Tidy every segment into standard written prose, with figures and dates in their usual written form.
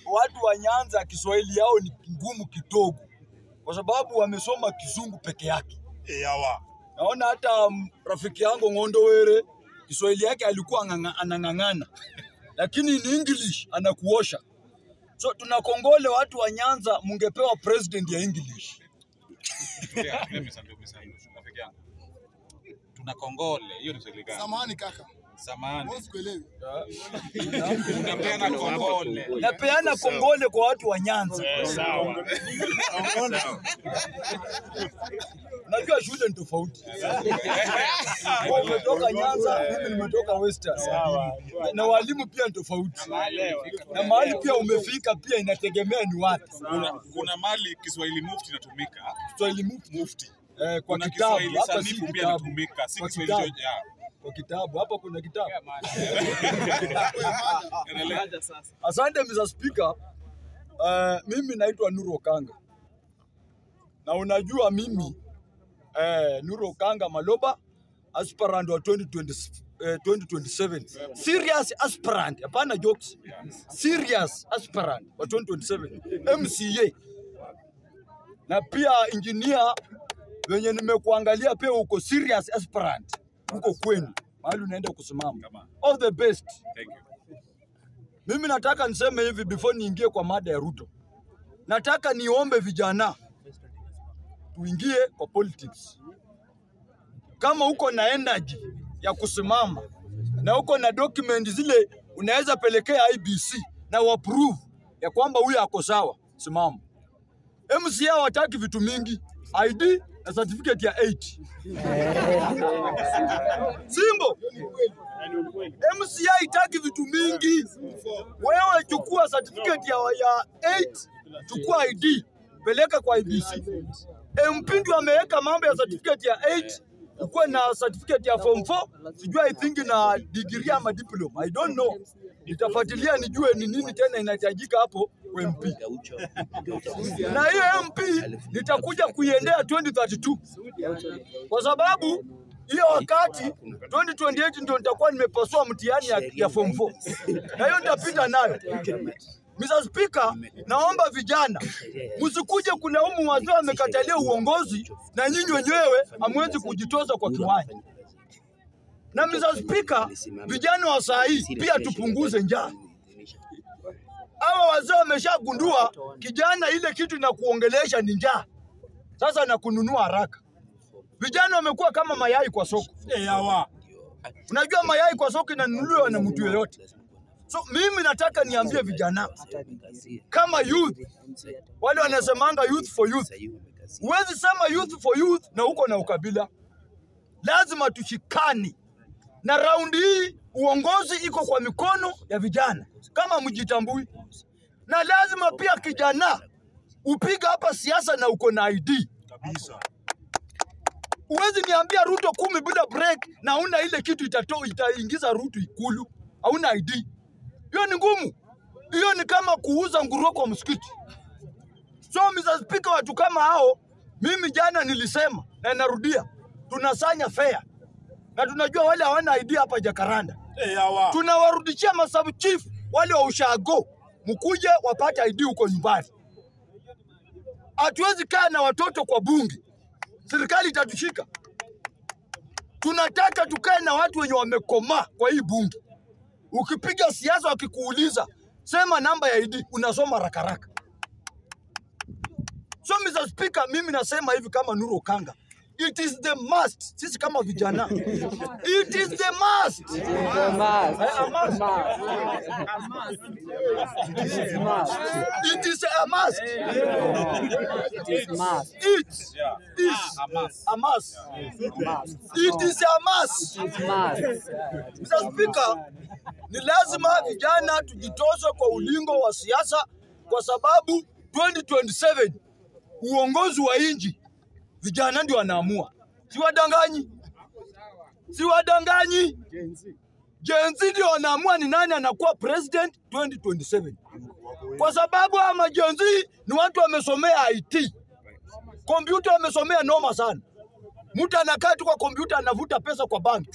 watu wa Nyanza Kiswahili yao ni ngumu kidogo kwa sababu wamesoma Kizungu peke yake. Yawa. Naona hata rafiki yangu Ng'ondowere Kiswahili yake alikuwa anang'ang'ana. Lakini in English anakuosha. So tunakongole watu wa Nyanza mungepewa president ya English. Tunakongole, hiyo ni swali gani? Samahani kaka. Samahani. Usikuelewi. Unapeana kongole. Napeana kongole kwa watu wa Nyanza. Sawa. Unajua shule ni tofauti. Wewe umetoka Nyanza, mimi nimetoka Western. Na walimu pia ni tofauti. Na mahali pia umefika pia inategemea ni wapi. Kuna mali Kiswahili mufti inatumika. Kiswahili mufti. Kwa Kuna kitabu Kiswahili hapa si sanifu pia kitabu. inatumika, si Kwa Kiswahili kitabu. Kwa kitabu hapa kuna kitabu. Asante Mr. Speaker. Mimi naitwa Nuru Okanga. Na unajua mimi Nuru Okanga Maloba aspirant wa 2027. Serious aspirant, hapana jokes. Serious aspirant wa 2027. MCA. Na pia engineer wenye nimekuangalia pia uko serious aspirant. Uko kwenu. Mahali unaenda kusimama. All the best. Thank you. Mimi nataka niseme hivi before niingie kwa mada ya Ruto. Nataka niombe vijana tuingie kwa politics. Kama uko na energy ya kusimama na uko na document zile unaweza pelekea IBC na approve ya kwamba huyu ako sawa, simama. MCA wataki vitu mingi, ID na certificate ya 8. Simbo. MCA itaki vitu mingi. Wewe chukua certificate ya 8, chukua ID, peleka kwa IBC. MP ndio ameweka mambo ya certificate ya 8, ukuwe na certificate ya form 4, sijua I think na degree ama diploma. I don't know. Nitafuatilia nijue ni nini tena inahitajika hapo kwa MP. Na hiyo MP nitakuja kuiendea 2032. Kwa sababu hiyo wakati 2028 ndio nitakuwa nimepasua mtihani ya form 4. Na hiyo nitapita nayo. Mr. Speaker, naomba vijana msikuje kulaumu wazee wamekatalia uongozi na nyinyi wenyewe hamwezi kujitoza kwa kiwanja. Na Mr. Speaker, vijana wa saa hii pia tupunguze njaa. Hawa wazee wameshagundua kijana ile kitu inakuongelesha ni njaa. Sasa na kununua haraka. Vijana wamekuwa kama mayai kwa soko. Yawa. Unajua mayai kwa soko inanunuliwa na mtu yeyote. So mimi nataka niambie vijana kama youth, wale wanasemanga youth for youth. Huwezi sema youth for youth na uko na ukabila. Lazima tushikani. Na raundi hii uongozi iko kwa mikono ya vijana kama mjitambui. Na lazima pia kijana upiga hapa siasa na uko na ID. Kabisa. Huwezi niambia Ruto 10 bila break na una ile kitu itaingiza Ruto Ikulu. Hauna ID. Hiyo ni ngumu. Hiyo ni kama kuuza nguruwe kwa msikiti. So Mr. Speaker, watu kama hao, mimi jana nilisema na narudia, tunasanya fair. Na tunajua wale hawana ID hapa Jakaranda. Yawa. Tunawarudishia masabu chief wale wa ushago. Mkuje wapate ID huko nyumbani. Hatuwezi kaa na watoto kwa bunge. Serikali itatushika. Tunataka tukae na watu wenye wamekomaa kwa hii bunge. Ukipiga siasa wakikuuliza, sema namba ya ID, unasoma rakaraka. So Mr. Speaker, mimi nasema hivi kama Nuru Okanga. It is the must. Sisi kama vijana. It is the must. The must. A must. It is must. It is a must. It is must. It is a must. It is a must. It is must. Mr. Speaker, ni lazima vijana tujitoze kwa ulingo wa siasa kwa sababu 2027 uongozi wa nchi vijana ndio wanaamua. Siwadanganyi. Siwadanganyi. Gen Z ndio wanaamua ni nani anakuwa president 2027. Kwa sababu ama Gen Z ni watu wamesomea IT. Kompyuta wamesomea noma sana. Mtu anakaa tu kwa kompyuta anavuta pesa kwa banki.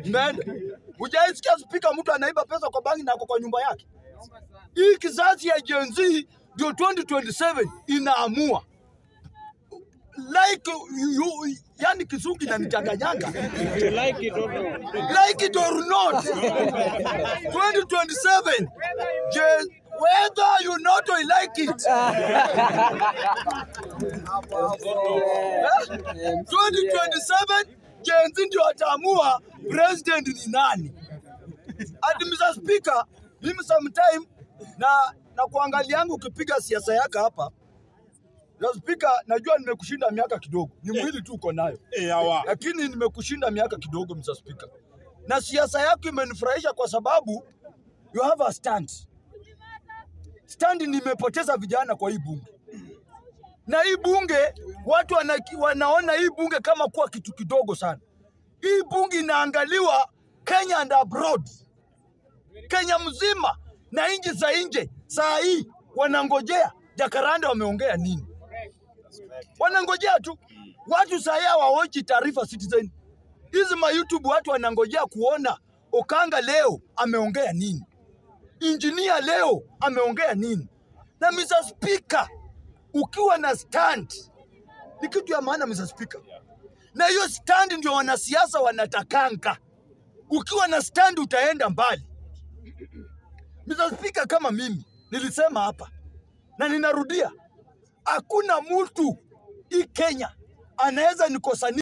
Umeenda. Hujaisikia speaker mtu anaiba pesa kwa banki na ako kwa nyumba yake. Hii kizazi ya Gen Z ndio 2027 inaamua. Like you, yani kizungu inanichanganyanga. Like it or not. Like it or not. 2027, whether you not or like it. 2027, Gen Z ndio ataamua president ni nani. Ati Mr. Speaker, mimi sometime na kuangalia yangu ukipiga siasa yako hapa. Mr. Speaker, najua nimekushinda miaka kidogo. Ni mwili tu uko nayo. Lakini nimekushinda miaka kidogo Mr. Speaker. Na siasa yako imenifurahisha kwa sababu you have a stand. Stand nimepoteza vijana kwa hii bunge. Na hii bunge watu wanaona hii bunge kama kuwa kitu kidogo sana. Hii bunge inaangaliwa Kenya and abroad. Kenya mzima na nchi za nje saa hii wanangojea Jacaranda wameongea nini. Wanangojea tu. Watu saa hii hawaoji taarifa Citizen. Hizi ma YouTube watu wanangojea kuona Okanga leo ameongea nini. Engineer leo ameongea nini. Na Mr. Speaker, ukiwa na stand ni kitu ya maana Mr. Speaker. Na hiyo stand ndio wanasiasa wanatakanga. Ukiwa na stand utaenda mbali. Mr. Speaker, kama mimi nilisema hapa na ninarudia, hakuna mtu hii Kenya anaweza nikosania